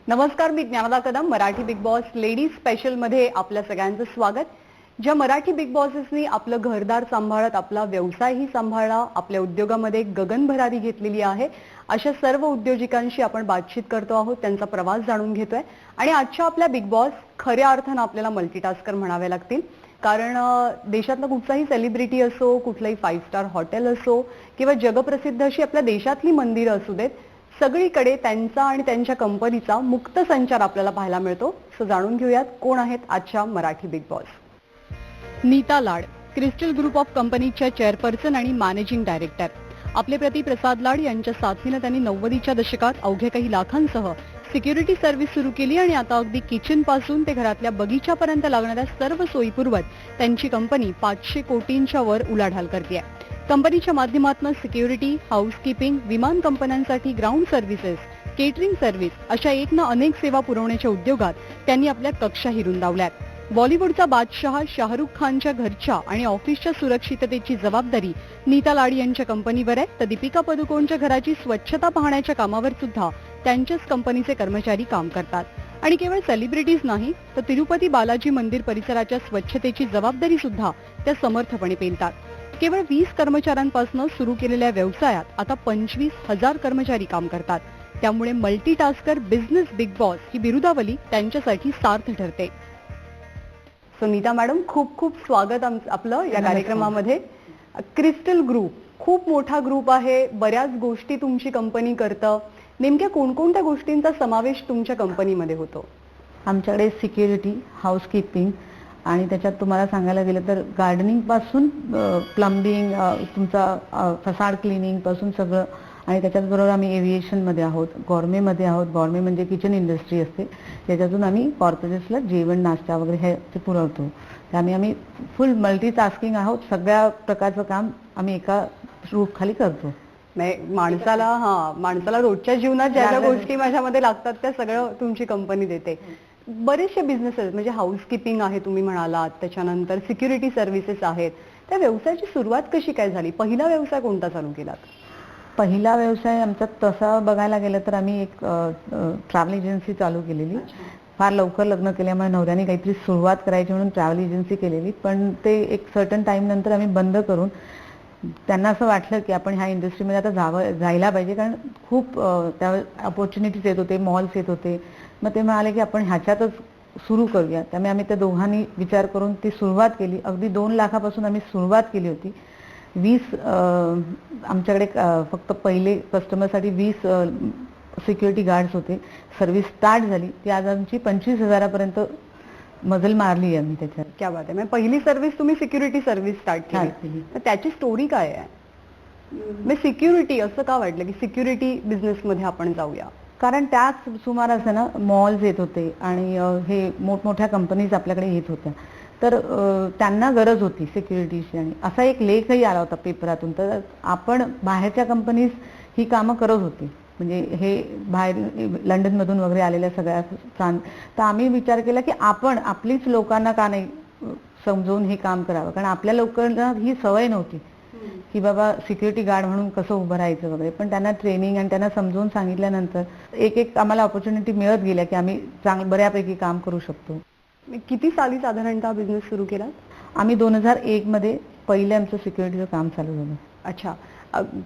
नमस्कार, मी Gyanada Kadam. Marathi Bigg Boss ladies special मध्ये आपल्या सगळ्यांचं स्वागत. ज्या मराठी बिग बॉसेसनी आपलं घरदार सांभाळत आपला व्यवसायही सांभाळला, आपल्या उद्योगामध्ये गगनभरारी घेतलेली आहे, अशा सर्व उद्योजकांशी आपण बातचीत करतो आहोत, त्यांचा प्रवास जाणून घेतोय. आणि आजच्या आपल्या बिग बॉस खऱ्या अर्थानं आपल्याला मल्टीटास्कर म्हणावे लागतील. कारण देशातला कुठलाही सेलिब्रिटी असो, कुठलंही 5 स्टार हॉटेल असो किंवा जगप्रसिद्ध अशी आपल्या देशातली मंदिरं असू देत, सगळीकडे त्यांचा आणि त्यांच्या कंपनीचा मुक्त संचार आपल्याला पाहायला मिळतो. सो जाणून घेऊयात कोण आहेत आजच्या Marathi Bigg Boss. Nita Lad, crystal group of कंपनीच्या चेअरपर्सन आणि मॅनेजिंग डायरेक्टर. आपले पती प्रसाद लाड यांच्या साथीनं त्यांनी 90च्या दशकात अवघ्या काही लाखांसह सिक्युरिटी सर्व्हिस सुरू केली आणि आता अगदी किचन पासून ते घरातल्या बगीच्यापर्यंत लागणाऱ्या सर्व सोयी पुरवत त्यांची कंपनी 500 कोटींच्या वर उलाढाल करते. कंपनीच्या माध्यमातून सिक्युरिटी, हाऊसकीपिंग, विमान कंपन्यांसाठी ग्राउंड सर्व्हिसेस, केटरिंग सर्व्हिस अशा एक ना अनेक सेवा पुरवण्याच्या उद्योगात त्यांनी आपल्या कक्षाही रुंदावल्यात. बॉलिवूडचा बादशहा शाहरुख खानच्या घरच्या आणि ऑफिसच्या सुरक्षिततेची जबाबदारी नीता लाड यांच्या कंपनीवर आहे, तर दीपिका पदुकोणच्या घराची स्वच्छता पाहण्याच्या कामावर सुद्धा त्यांच्याच कंपनीचे कर्मचारी काम करतात. आणि केवळ सेलिब्रिटीज नाही, तर तिरुपती बालाजी मंदिर परिसराच्या स्वच्छतेची जबाबदारी सुद्धा त्या समर्थपणे पेलतात. केवळ 20 कर्मचाऱ्यांपासून सुरू केलेल्या व्यवसायात आता 25,000 कर्मचारी काम करतात. त्यामुळे मल्टीटास्कर बिझनेस बिग बॉस ही बिरुदावली त्यांच्यासाठी सार्थ ठरते. सुनीता मॅडम, खूप खूप स्वागत आपलं या कार्यक्रमामध्ये. क्रिस्टल ग्रुप खूप मोठा ग्रुप आहे, बऱ्याच गोष्टी तुमची कंपनी करतं. नेमक्या कोणकोणत्या गोष्टींचा समावेश तुमच्या कंपनीमध्ये होतो? आमच्याकडे सिक्युरिटी, हाऊसकीपिंग आणि त्याच्यात तुम्हाला सांगायला गेलं तर गार्डनिंग पासून प्लंबिंग, तुमचा फसाड क्लिनिंग पासून सगळं. आणि त्याच्याचबरोबर आम्ही एव्हिएशनमध्ये आहोत, गॉर्मेमध्ये आहोत. गॉर्मे म्हणजे किचन इंडस्ट्री असते, त्याच्यातून आम्ही कॉर्पोरेट्सला जेवण, नाश्ता वगैरे हे ते पुरवतो. त्यामुळे आम्ही फुल मल्टीटास्किंग आहोत. सगळ्या प्रकारचं काम आम्ही एका रूफ खाली करतो. माणसाला रोजच्या जीवनात ज्या ज्या गोष्टी माझ्यामध्ये लागतात त्या सगळं तुमची कंपनी देते. बरेचसे बिझनेसेस म्हणजे हाऊसकीपिंग आहे तुम्ही म्हणालात, त्याच्यानंतर सिक्युरिटी सर्व्हिसेस आहेत. त्या व्यवसायाची सुरुवात कशी काय झाली? पहिला व्यवसाय कोणता चालू केलात? पहिला व्यवसाय आमचा तसा बघायला गेलं तर आम्ही एक ट्रॅव्हल एजन्सी चालू केलेली. फार लवकर लग्न केल्यामुळे नवऱ्याने काहीतरी सुरुवात करायची म्हणून ट्रॅव्हल एजन्सी केलेली, पण ते एक सर्टन टाइम नंतर आम्ही बंद करून त्यांना असं वाटलं की आपण ह्या इंडस्ट्रीमध्ये आता जायला पाहिजे, कारण खूप त्या अपॉर्च्युनिटीज येत होते, मॉल्स येत होते. मग ते म्हणाले की आपण ह्याच्यातच सुरू करूया. त्यामुळे आम्ही त्या दोघांनी विचार करून ती सुरुवात केली. अगदी 2 लाखापासून आम्ही सुरुवात केली होती. 20 आमच्याकडे फक्त पहिले कस्टमरसाठी 20 सिक्युरिटी गार्ड्स होते. सर्व्हिस स्टार्ट झाली ती आज आमची 25,000पर्यंत मजल मारली आम्ही त्याच्यात. क्या बात आहे. म्हणजे पहिली सर्व्हिस तुम्ही सिक्युरिटी सर्व्हिस स्टार्ट केली. तर त्याची स्टोरी काय आहे? म्हणजे सिक्युरिटी असं का वाटलं की सिक्युरिटी बिझनेसमध्ये आपण जाऊया? कारण त्याच सुमारास ना मॉल्स येत होते आणि हे मोठमोठ्या कंपनीज आपल्याकडे येत होत्या, तर त्यांना गरज होती सिक्युरिटीची. आणि असा एक लेखही आला होता पेपरातून, तर आपण बाहेरच्या कंपनीज ही कामं करत होती, म्हणजे हे बाहेर लंडनमधून वगैरे आलेल्या सगळ्या तर आम्ही विचार केला की आपण आपलीच लोकांना का नाही समजवून हे काम करावं. कारण आपल्या लोकांना ही सवय नव्हती की बाबा सिक्युरिटी गार्ड म्हणून कसं उभं राहायचं वगैरे. पण त्यांना ट्रेनिंग आणि त्यांना समजून सांगितल्यानंतर एक आम्हाला ऑपॉर्च्युनिटी मिळत गेल्या की आम्ही बऱ्यापैकी काम करू शकतो. किती साली साधारणतः बिझनेस सुरू केला? आम्ही 2001 मध्ये पहिले आमचं सिक्युरिटीचं काम चालू झालं. अच्छा.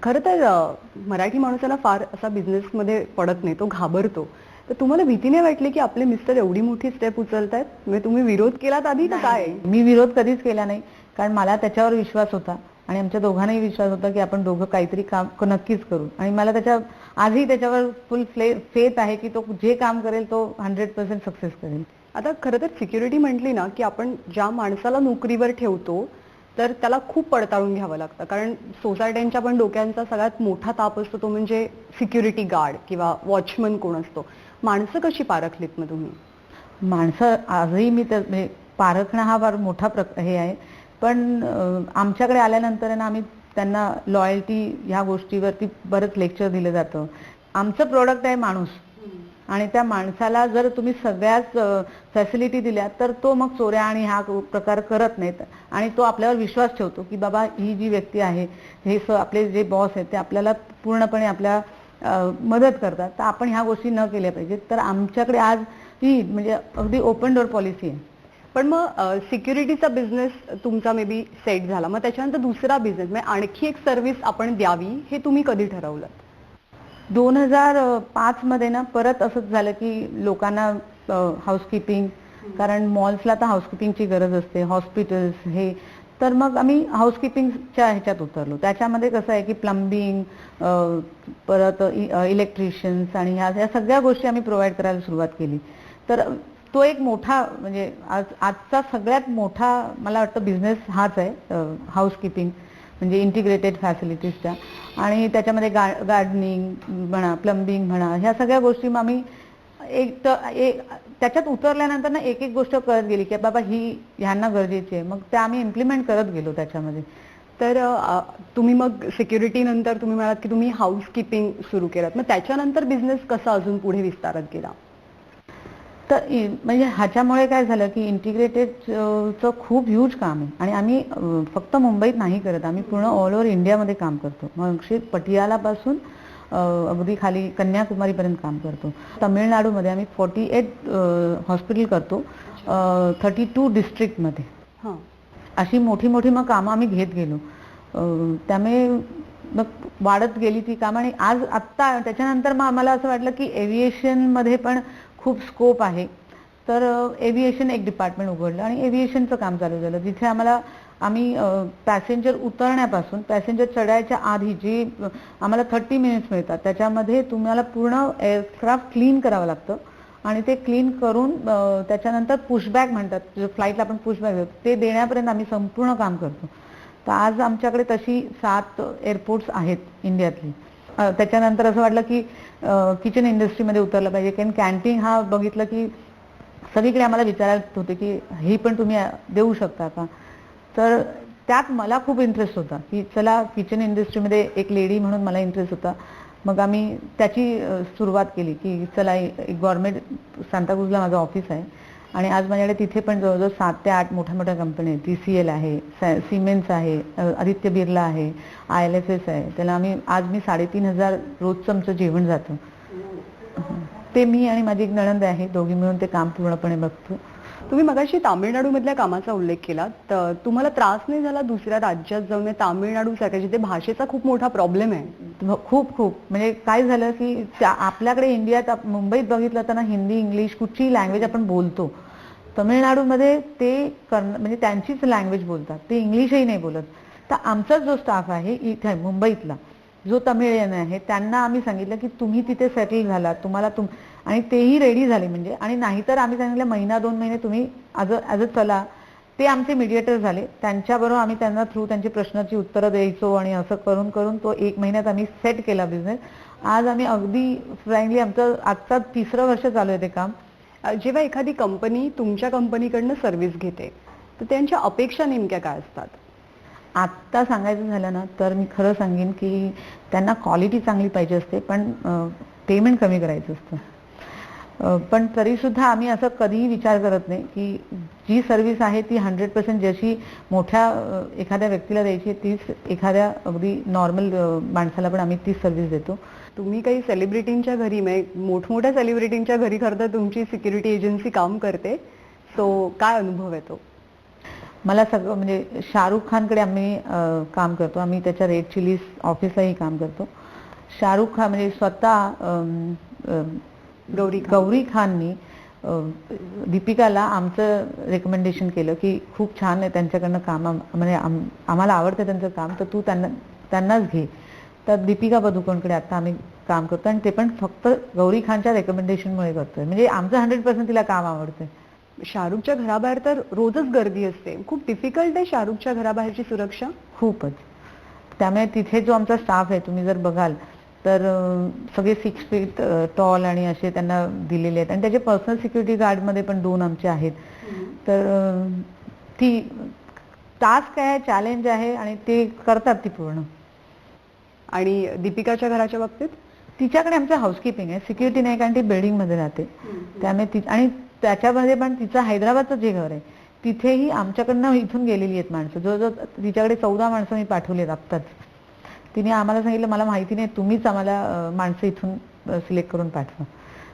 खरं तर मराठी माणसाला फार असा बिझनेसमध्ये पडत नाही, तो घाबरतो. तर तुम्हाला भीती नाही वाटली की आपले मिस्टर एवढी मोठी स्टेप उचलतायत? म्हणजे तुम्ही विरोध केलात आधी का काय? मी विरोध कधीच केला नाही, कारण मला त्याच्यावर विश्वास होता आणि आमच्या दोघांनाही विश्वास होता की आपण दोघं काहीतरी काम नक्कीच करू. आणि मला आजही त्याच्यावर फुल फेथ आहे की तो जे काम करेल तो 100% सक्सेस करेल. आता खरं तर सिक्युरिटी म्हटली ना की आपण ज्या माणसाला नोकरीवर ठेवतो तर त्याला खूप पडताळून घ्यावं लागतं, कारण सोसायट्यांच्या पण डोक्यांचा सगळ्यात मोठा ताप असतो तो म्हणजे सिक्युरिटी गार्ड किंवा वॉचमन कोण असतो. माणसं कशी पारखलीत मग तुम्ही? माणसं आजही मी पारखणं हा फार मोठा हे आहे, पण आमच्याकडे आल्यानंतर ना आम्ही त्यांना लॉयल्टी ह्या गोष्टीवरती बरंच लेक्चर दिलं जातं. आमचं प्रोडक्ट आहे माणूस, आणि त्या माणसाला जर तुम्ही सगळ्याच फॅसिलिटी दिल्या तर तो मग चोऱ्या आणि हा प्रकार करत नाहीत आणि तो आपल्यावर विश्वास ठेवतो की बाबा ही जी व्यक्ती आहे, हे आपले जे बॉस आहेत ते आपल्याला पूर्णपणे आपल्या मदत करतात, तर आपण ह्या गोष्टी न केल्या पाहिजेत. तर आमच्याकडे आज ही म्हणजे अगदी ओपन डोअर पॉलिसी आहे. पण मग सिक्युरिटीचा बिझनेस तुमचा मे बी सेट झाला, मग त्याच्यानंतर दुसरा बिझनेस म्हणजे आणखी एक सर्व्हिस आपण द्यावी हे तुम्ही कधी ठरवलं? 2005 मध्ये ना परत असंच झालं की लोकांना हाऊसकीपिंग, कारण मॉल्सला तर हाऊसकीपिंगची गरज असते, हॉस्पिटल्स हे, तर मग आम्ही हाऊसकीपिंगच्या ह्याच्यात उतरलो. त्याच्यामध्ये कसं आहे की प्लंबिंग, परत इलेक्ट्रिशियन्स आणि ह्या सगळ्या गोष्टी आम्ही प्रोव्हाइड करायला सुरुवात केली. तर तो एक मोठा म्हणजे आजचा सगळ्यात मोठा मला वाटतं बिझनेस हाच आहे, हाऊसकीपिंग म्हणजे इंटिग्रेटेड फॅसिलिटीजच्या. आणि त्याच्यामध्ये गार्डनिंग म्हणा, प्लंबिंग म्हणा, ह्या सगळ्या गोष्टी मग आम्ही त्याच्यात उतरल्यानंतर ना एक एक गोष्ट कळत गेली की बाबा ही ह्यांना गरजेची आहे, मग त्या आम्ही इम्प्लिमेंट करत गेलो त्याच्यामध्ये. तर तुम्ही मग सिक्युरिटी नंतर तुम्ही म्हणालात की तुम्ही हाऊसकीपिंग सुरू केलं, मग त्याच्यानंतर बिझनेस कसा अजून पुढे विस्तारत गेला? तर म्हणजे ह्याच्यामुळे काय झालं की इंटिग्रेटेडचं खूप ह्यूज काम आहे आणि आम्ही फक्त मुंबईत नाही करत, आम्ही पूर्ण ऑल ओव्हर इंडियामध्ये काम करतो. मग पटियालापासून अगदी खाली कन्याकुमारीपर्यंत काम करतो. तमिळनाडूमध्ये आम्ही 48 हॉस्पिटल करतो, 32 डिस्ट्रिक्टमध्ये. अशी मोठी मोठी मग कामं आम्ही घेत गेलो. त्यामुळे मग वाढत गेली ती कामं आणि आत्ता त्याच्यानंतर मग आम्हाला असं वाटलं की एव्हिएशनमध्ये पण खूप स्कोप आहे. तर एव्हिएशन एक डिपार्टमेंट उघडलं आणि एव्हिएशनचं काम चालू झालं, जिथे आम्ही पॅसेंजर उतरण्यापासून पॅसेंजर चढायच्या आधी जी आम्हाला 30 मिनिट्स मिळतात, त्याच्यामध्ये तुम्हाला पूर्ण एअरक्राफ्ट क्लीन करावं लागतं आणि ते क्लीन करून त्याच्यानंतर पुशबॅक म्हणतात, जो फ्लाईटला आपण पुशबॅक देतो, ते देण्यापर्यंत आम्ही संपूर्ण काम करतो. तर आज आमच्याकडे तशी 7 एअरपोर्ट्स आहेत इंडियातली. त्याच्यानंतर असं वाटलं की किचन इंडस्ट्रीमध्ये उतरलं पाहिजे, कारण कॅन्टीन हा बघितलं की सगळीकडे आम्हाला विचारत होते की ही पण तुम्ही देऊ शकता का. तर त्यात मला खूप इंटरेस्ट होता की चला किचन इंडस्ट्रीमध्ये एक लेडी म्हणून मला इंटरेस्ट होता. मग आम्ही त्याची सुरुवात केली की चला एक गव्हर्नमेंट सांताक्रूजला माझं ऑफिस आहे आणि आज माझ्याकडे तिथे पण जवळजवळ 7 ते 8 मोठ्या मोठ्या कंपन्या आहेत. TCL आहे, सिमेंट्स आहे, आदित्य बिर्ला आहे, ILFS आहे. त्याला मी 3,500 रोजचं आमचं जेवण जातं. ते मी आणि माझी एक नणंद आहे, दोघी मिळून ते काम पूर्णपणे बघतो. तुम्ही मगाशी तामिळनाडूमधल्या कामाचा उल्लेख केला, तर तुम्हाला त्रास नाही झाला दुसऱ्या राज्यात जाऊन? तामिळनाडू सारख्या जिथे भाषेचा खूप मोठा प्रॉब्लेम आहे? खूप म्हणजे काय झालं की आपल्याकडे इंडियात मुंबईत बघितलं तर ना हिंदी, इंग्लिश कुठचीही लँग्वेज आपण बोलतो. तमिळनाडूमध्ये ते म्हणजे त्यांचीच लँग्वेज बोलतात, ते इंग्लिशही नाही बोलत. तर आमचा जो स्टाफ आहे इथे मुंबईतला जो तमिळियन आहे, त्यांना आम्ही सांगितलं की तुम्ही तिथे सेटल झाला, तुम्हाला आणि तेही रेडी झाले म्हणजे. आणि नाहीतर आम्ही सांगितलं 1-2 महिने तुम्ही ॲज अ चला. ते आमचे मीडिएटर झाले, त्यांच्याबरोबर आम्ही त्यांना थ्रू त्यांची प्रश्नाची उत्तरं द्यायचो आणि असं करून करून तो 1 महिन्यात आम्ही सेट केला बिझनेस. आज आम्ही अगदी फ्रँकली आमचं आजचा 3रं वर्ष चालू आहे ते काम. जेव्हा एखादी कंपनी तुमच्या कंपनीकडनं सर्व्हिस घेते, तर त्यांच्या अपेक्षा नेमक्या काय असतात? आत्ता सांगायचं झालं ना तर मी खरं सांगेन की त्यांना क्वालिटी चांगली पाहिजे असते, पण पेमेंट कमी करायचं असतं. पण तरीसुद्धा आम्ही असं कधीही विचार करत नाही की जी सर्व्हिस आहे ती 100% जशी मोठ्या एखाद्या व्यक्तीला द्यायची तीच एखाद्या अगदी नॉर्मल माणसाला पण आम्ही तीच सर्व्हिस देतो. तुम्ही काही सेलिब्रिटींच्या घरी, म्हणजे मोठमोठ्या सेलिब्रिटींच्या घरी खरं तर तुमची सिक्युरिटी एजन्सी काम करते, सो काय अनुभव येतो? मला सगळं म्हणजे शाहरुख खानकडे आम्ही काम करतो, आम्ही त्याच्या रेड चिलीज ऑफिसलाही काम करतो. शाहरुख खान म्हणजे स्वतः गौरी खाननी दीपिकाला आमचं रेकमेंडेशन केलं की खूप छान आहे त्यांच्याकडनं काम, म्हणजे आम्हाला आवडतं त्यांचं काम, तर तू त्यांनाच घे. तर दीपिका पदुकोणकडे आता आम्ही काम करतो आणि ते पण फक्त गौरी खानच्या रेकमेंडेशनमुळे करतोय. म्हणजे आमचं 100% तिला काम आवडतंय. शाहरुखच्या घराबाहेर तर रोजच गर्दी असते, खूप डिफिकल्ट आहे शाहरुखच्या घराबाहेरची सुरक्षा? खूपच. त्यामुळे तिथे जो आमचा स्टाफ आहे तुम्ही जर बघाल तर सगळे 6 फीट टॉल आणि असे त्यांना दिलेले आहेत आणि त्याचे पर्सनल सिक्युरिटी गार्डमध्ये पण 2 आमचे आहेत. तर ती टास्क आहे, चॅलेंज आहे आणि ते करतात ती पूर्ण. आणि दीपिकाच्या घराच्या बाबतीत? तिच्याकडे आमचं हाऊसकीपिंग आहे, सिक्युरिटी नाही, कारण ती बिल्डिंगमध्ये राहते. त्यामुळे आणि त्याच्यामध्ये पण तिचं हैदराबादचं जे घर आहे तिथेही आमच्याकडनं इथून गेलेली आहेत माणसं. जवळजवळ तिच्याकडे 14 माणसं मी पाठवली आहेत आत्ताच. तिने आम्हाला सांगितलं मला माहिती नाही, तुम्हीच आम्हाला माणसं इथून सिलेक्ट करून पाठवा.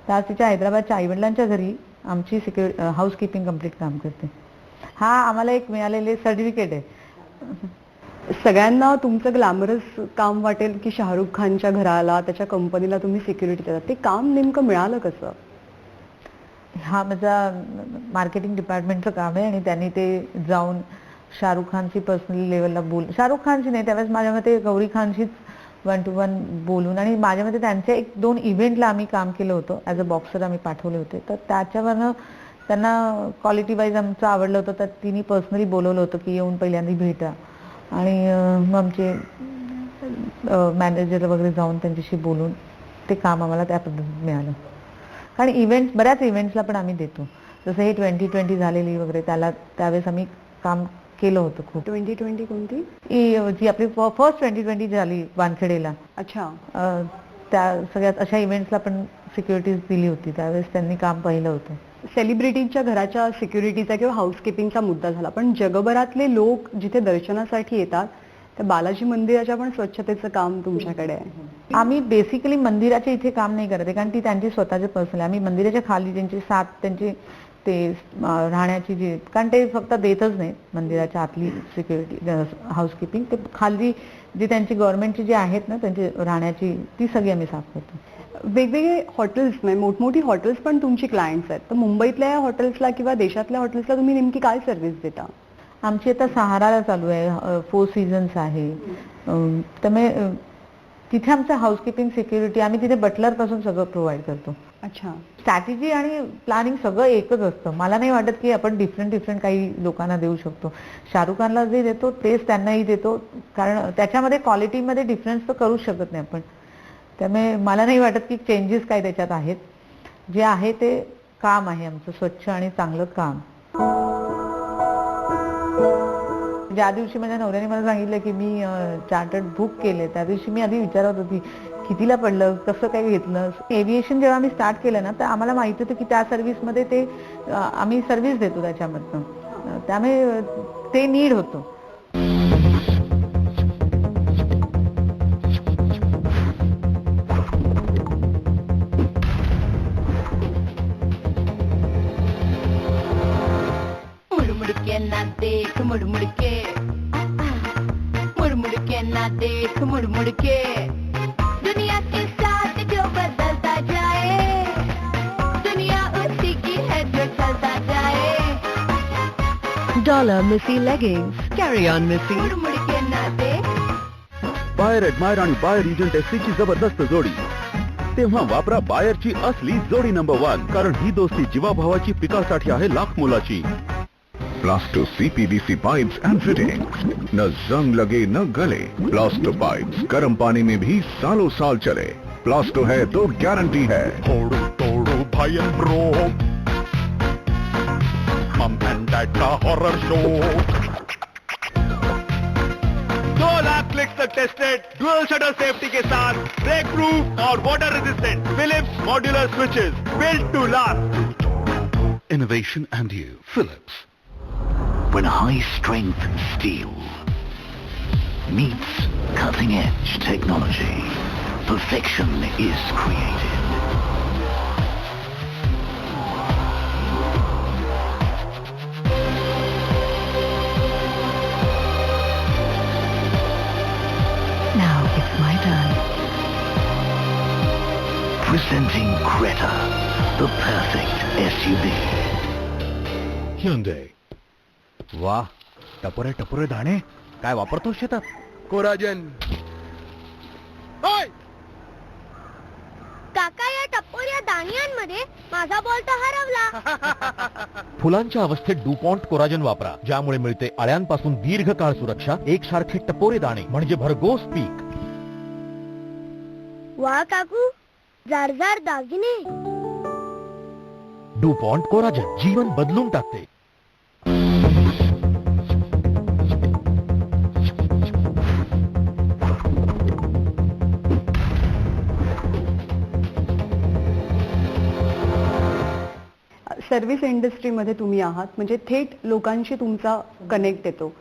तर आज तिच्या हैदराबादच्या आईवडिलांच्या घरी आमची हाऊसकीपिंग कंप्लीट काम करते. हा आम्हाला एक मिळालेले सर्टिफिकेट आहे. सगळ्यांना तुमचं ग्लॅमरस काम वाटेल की शाहरुख खानच्या घराला त्याच्या कंपनीला तुम्ही सिक्युरिटी देतात, ते काम नेमकं मिळालं कसं? हा माझा मार्केटिंग डिपार्टमेंटचं काम आहे आणि त्यांनी ते जाऊन शाहरुख खानची पर्सनली लेवलला शाहरुख खानची नाही, त्यावेळेस माझ्या मते गौरी खानशीच 1 to 1 बोलून, आणि माझ्या मते त्यांच्या 1-2 इव्हेंटला आम्ही काम केलं होतं. ॲज अ बॉक्सर आम्ही पाठवले होते. तर त्याच्यावरनं त्यांना क्वालिटी वाईज आमचं आवडलं होतं. तर तिने पर्सनली बोलवलं होतं की येऊन पहिल्यांदा भेटा, आणि मग आमचे मॅनेजर वगैरे जाऊन त्यांच्याशी बोलून ते काम आम्हाला त्या पद्धतीत मिळालं. कारण इव्हेंट्स, बऱ्याच इव्हेंट्सला पण आम्ही देतो. जसं हे 2020 झालेली वगैरे, त्यावेळेस आम्ही काम केलं होतं खूप. 2020 कोणती? जी आपली फर्स्ट 2020 झाली वानखेडेला, अच्छा. त्या सगळ्यात अशा इव्हेंट्सला पण सिक्युरिटीज दिली होती. त्यावेळेस त्यांनी काम पाहिलं होतं. सेलिब्रिटीच्या घराच्या सिक्युरिटीचा किंवा हाऊसकीपिंगचा मुद्दा झाला, पण जगभरातले लोक जिथे दर्शनासाठी येतात त्या बालाजी मंदिराच्या पण स्वच्छतेचं काम तुमच्याकडे आहे. आम्ही बेसिकली मंदिराच्या इथे काम नाही करत आहे, कारण ती त्यांची स्वतःचे पर्सनल आहे. आम्ही मंदिराच्या खाली त्यांची त्यांची ते राहण्याची जी, कारण ते फक्त देतच नाही मंदिराच्या आतली सिक्युरिटी हाऊसकीपिंग, ते खाली जी त्यांची गव्हर्नमेंटची जी आहेत ना त्यांची राहण्याची, ती सगळी आम्ही साफ करतो. वेगवेगळे हॉटेल्स, म्हणजे मोठमोठी हॉटेल्स पण तुमची क्लायंट्स आहेत, तर मुंबईतल्या या हॉटेल्सला किंवा देशातल्या हॉटेल्सला तुम्ही नेमकी काय सर्व्हिस देता? आमची आता सहाराला चालू आहे, 4 सीझन्स आहे. त्यामुळे तिथे आमचं हाऊसकीपिंग सिक्युरिटी आम्ही तिथे बटलर पासून सगळं प्रोव्हाइड करतो. अच्छा. स्ट्रॅटेजी आणि प्लॅनिंग सगळं एकच असतं. मला नाही वाटत की आपण डिफरंट काही लोकांना देऊ शकतो. शाहरुख खानला जे देतो तेच त्यांनाही देतो, कारण त्याच्यामध्ये क्वालिटीमध्ये डिफरन्स तर करूच शकत नाही आपण. त्यामुळे मला नाही वाटत की चेंजेस काय त्याच्यात आहेत. जे आहे ते काम आहे आमचं, स्वच्छ आणि चांगलं काम. ज्या दिवशी माझ्या नवऱ्याने मला सांगितलं की मी चार्टर्ड बुक केले, त्या दिवशी मी आधी विचारत होती कितीला पडलं, कसं काय घेतलं. एव्हिएशन जेव्हा आम्ही स्टार्ट केलं ना, तर आम्हाला माहिती होतं की त्या सर्व्हिसमध्ये ते आम्ही सर्व्हिस देतो त्याच्यामधनं, त्यामुळे ते नीड होतं. मुड़मुड़ ना देख मुड़मुड़ के ना देख मुड़मुड़ के, दुनिया के साथ जो बदलता जाए, दुनिया उसी की है जो चलता जाए. डॉलर मिसी लेगिंग्स, कॅरी ऑन मिसी. मुड़मुड़ के ना देख. बायर ॲडमायर आणि बायर एजंट SC ची जबरदस्त जोडी. तेव्हा वापरा बायरची असली जोडी नंबर 1, कारण ही दोस्ती जीवाभावाची पिकासाठी आहे लाख मोलाची. Plaster CPVC pipes end fittings, न जंग लगे न गले. प्लास्टो पाइप्स गर्म पानी में भी सालों साल चले. प्लास्टो है तो गारंटी है. तोडू तोडू भाई and bro, mum and dad का हॉरर शो. 2 लाख क्लिक्स तक टेस्टेड, डुअल शटर सेफ्टी के साथ, ब्रेक प्रूफ और water resistant Philips modular switches, built to last. Innovation and you, Philips. When high-strength steel meets cutting-edge technology, perfection is created. Now it's my turn. Presenting Creta, the perfect SUV. Hyundai. वाह, टपोरे टपोरे दाणे काय वापरतो शेतात? Coragen. काका, या टपोऱ्या दाणियांमध्ये माझा ball तर हरवला. फुलांच्या अवस्थेत डुपॉन्ट कोराजन वापरा, ज्यामुळे मिळते अळ्यांपासून दीर्घकाळ सुरक्षा. एकसारखे टपोरे दाणे म्हणजे भरघोस पीक. वा काकू, जारजार दागिने. डुपॉन्ट कोराजन जीवन बदलून टाकते. सर्व्हिस इंडस्ट्रीमध्ये तुम्ही आहात, म्हणजे थेट लोकांशी तुमचा कनेक्ट येतो.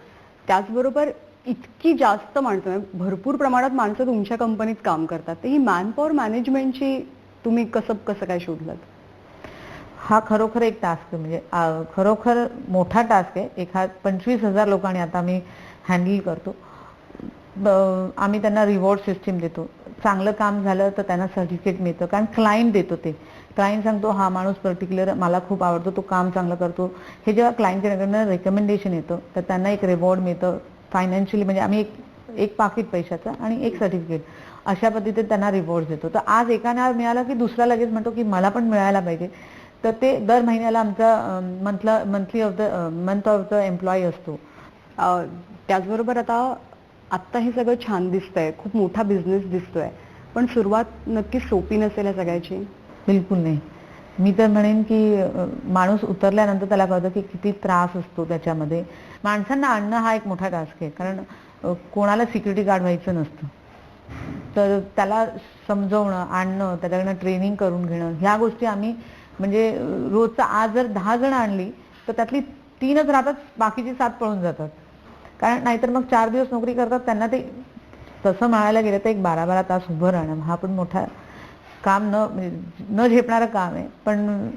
त्याचबरोबर इतकी जास्त माणसं म्हणजे भरपूर प्रमाणात माणसं तुमच्या कंपनीत काम करतात, तर ही मॅनपॉवर मॅनेजमेंटची तुम्ही कसं काय शोधलात? हा खरोखर एक टास्क आहे, म्हणजे खरोखर मोठा टास्क आहे. 25,000 लोकांनी आता आम्ही हँडल करतो. आम्ही त्यांना रिवॉर्ड सिस्टीम देतो. चांगलं काम झालं तर त्यांना सर्टिफिकेट मिळतं, कारण क्लायंट देतो. ते क्लायंट सांगतो हा माणूस पर्टिक्युलर मला खूप आवडतो, तो काम चांगलं करतो. हे जेव्हा क्लायंटकडनं रेकमेंडेशन येतं तर त्यांना एक रिवॉर्ड मिळतं फायनान्शियली, म्हणजे आम्ही एक पाकिट पैशाचं आणि एक सर्टिफिकेट अशा पद्धतीने त्यांना रिवॉर्ड देतो. तर आज एकाने मिळालं की दुसरा लगेच म्हणतो की मला पण मिळायला पाहिजे. तर ते दर महिन्याला आमचा मंथ ऑफ द एम्प्लॉई असतो. त्याचबरोबर आत्ता हे सगळं छान दिसतंय, खूप मोठा बिझनेस दिसतोय, पण सुरुवात नक्की सोपी नसेल या सगळ्याची? बिलकुल नाही. मी तर म्हणेन की माणूस उतरल्यानंतर त्याला कळतं की किती त्रास असतो त्याच्यामध्ये. माणसांना आणणं हा एक मोठा टास्क आहे, कारण कोणाला सिक्युरिटी गार्ड व्हायचं नसतं. तर त्याला समजवणं, आणणं, त्याच्याकडनं ट्रेनिंग करून घेणं, ह्या गोष्टी आम्ही म्हणजे रोजचं आज जर 10 जण आणली तर त्यातली 3च राहतात, बाकीची 7 पळून जातात. कारण नाहीतर मग 4 दिवस नोकरी करतात, त्यांना ते तसं म्हणायला गेलं तर एक 12-12 तास उभं राहणं हा पण मोठा काम न झेपणारं काम आहे. पण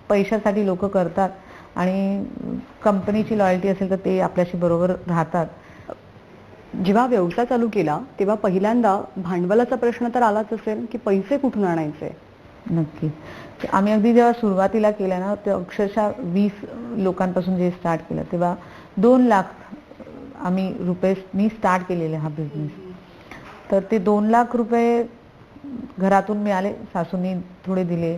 पैशासाठी लोक करतात आणि कंपनीची लॉयल्टी असेल तर ते आपल्याशी बरोबर राहतात. जेव्हा व्यवसाय चालू केला तेव्हा पहिल्यांदा भांडवलाचा प्रश्न तर आलाच असेल की पैसे कुठून आणायचे? नक्की. आम्ही अगदी जेव्हा सुरुवातीला केलं ना, ते अक्षरशः 20 लोकांपासून जे स्टार्ट केलं तेव्हा 2 लाख रुपये स्टार्ट केलेले हा बिझनेस. तर ते 2 लाख रुपये घरातून मिळाले, सासूंनी थोडे दिले,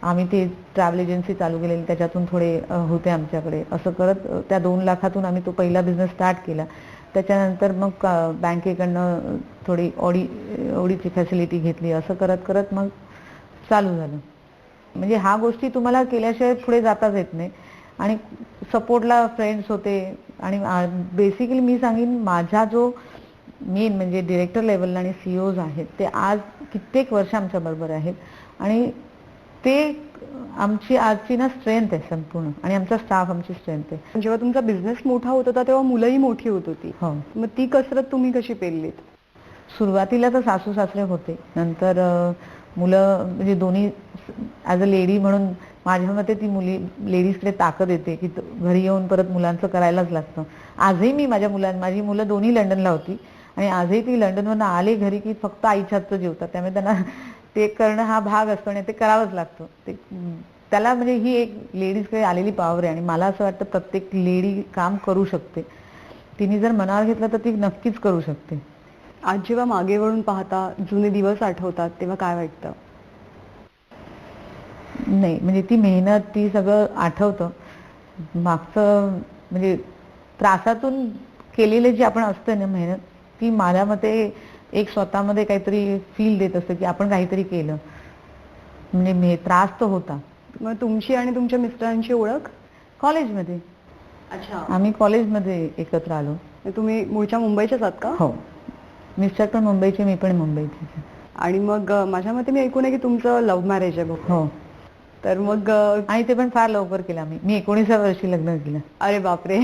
आम्ही ते ट्रॅव्हल एजन्सी चालू केलेली त्याच्यातून थोडे होते आमच्याकडे. असं करत त्या 2 लाखातून आम्ही तो पहिला बिझनेस स्टार्ट केला. त्याच्यानंतर मग बँकेकडनं थोडी ओडीची फॅसिलिटी घेतली. असं करत करत मग चालू झालं. म्हणजे ह्या गोष्टी तुम्हाला केल्याशिवाय पुढे जाताच येत नाही. आणि सपोर्टला फ्रेंड्स होते. आणि बेसिकली मी सांगेन, माझा जो मेन म्हणजे डिरेक्टर लेवलला आणि सीईओज आहेत ते आज कित्येक वर्ष आमच्या बरोबर आहेत. आणि ते आमची आजची ना स्ट्रेंथ आहे संपूर्ण, आणि आमचा स्टाफ आमची स्ट्रेंथ आहे. जेव्हा तुमचा बिझनेस मोठा होत होता तेव्हा मुलंही मोठी होत होती. हो. मग ती कसरत तुम्ही कशी पेललीत? सुरुवातीला तर सासू सासरे होते, नंतर मुलं म्हणजे दोन्ही ॲज अ लेडी म्हणून माझ्या मते ती लेडीजकडे ताकद येते की घरी येऊन परत मुलांचं करायलाच लागतं. आजही मी माझी मुलं दोन्ही लंडनला होती आणि आजही ती लंडनवरून आले घरी की फक्त आईच्या हातचं जेवतात. त्यामुळे त्यांना ते करणं हा भाग असतो आणि ते करावंच लागतं. ते त्याला म्हणजे ही एक लेडीजकडे आलेली पॉवर आहे. आणि मला असं वाटतं प्रत्येक लेडी काम करू शकते. तिने जर मनावर घेतलं तर ती नक्कीच करू शकते. आज जेव्हा मागे वळून पाहता, जुने दिवस आठवतात, तेव्हा काय वाटतं? नाही म्हणजे ती मेहनत, ती सगळं आठवतं. मागचं म्हणजे त्रासातून केलेले जे आपण असतं ना मेहनत, ती माझ्या मते एक स्वतःमध्ये काहीतरी फील देत असतं की आपण काहीतरी केलं. म्हणजे त्रास तर होता. मग तुमची आणि तुमच्या मिस्टरांची ओळख? कॉलेजमध्ये. अच्छा. आम्ही कॉलेजमध्ये एकत्र आलो. तुम्ही मूळच्या मुंबईच्याच आहात का? हो. मिस्टर पण मुंबईचे, मी पण मुंबईची. आणि मग माझ्या मते मी ऐकून आहे की तुमचं लव्ह मॅरेज आहे. हो. तर मग आणि ते पण फार लवकर केलं आम्ही. मी 19व्या वर्षी लग्न केलं. अरे बापरे.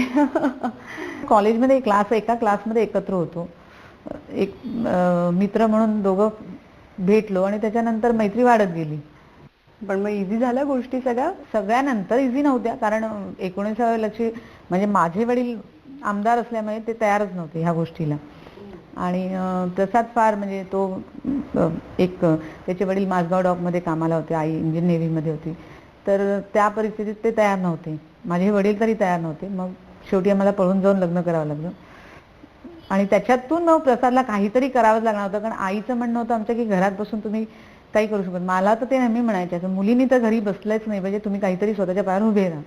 कॉलेजमध्ये एका क्लासमध्ये एकत्र होतो. एक मित्र म्हणून दोघं भेटलो आणि त्याच्यानंतर मैत्री वाढत गेली. पण मग इझी झाल्या गोष्टी सगळ्यानंतर इझी नव्हत्या, कारण 19व्या वर्षी म्हणजे माझे वडील आमदार असल्यामुळे ते तयारच नव्हते ह्या गोष्टीला. आणि प्रसाद फार म्हणजे तो त्याचे वडील माझगाव डॉकमध्ये कामाला होते, आई इंजिन नेव्हीमध्ये होती. तर त्या परिस्थितीत ते तयार नव्हते. माझे वडील तरी तयार नव्हते. मग शेवटी आम्हाला पळून जाऊन लग्न करावं लागलं. आणि त्याच्यातून मग प्रसादला काहीतरी करावंच लागणार होतं, कारण आईचं म्हणणं होतं आमच्या की घरात बसून तुम्ही काही करू शकत. मला तर ते नेहमी म्हणायचे मुलींनी तर घरी बसलंच नाही पाहिजे, तुम्ही काहीतरी स्वतःच्या पायावर उभे राहा.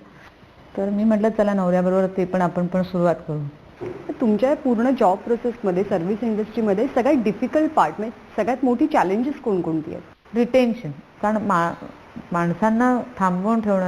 तर मी म्हटलं चला नवऱ्याबरोबर ते पण आपण पण सुरुवात करू. तुमच्या पूर्ण जॉब प्रोसेसमध्ये, सर्व्हिस इंडस्ट्रीमध्ये सगळ्यात डिफिकल्ट पार्ट म्हणजे सगळ्यात मोठी चॅलेंजेस कोणकोणती आहेत? रिटेन्शन. कारण माणसांना थांबवून ठेवणं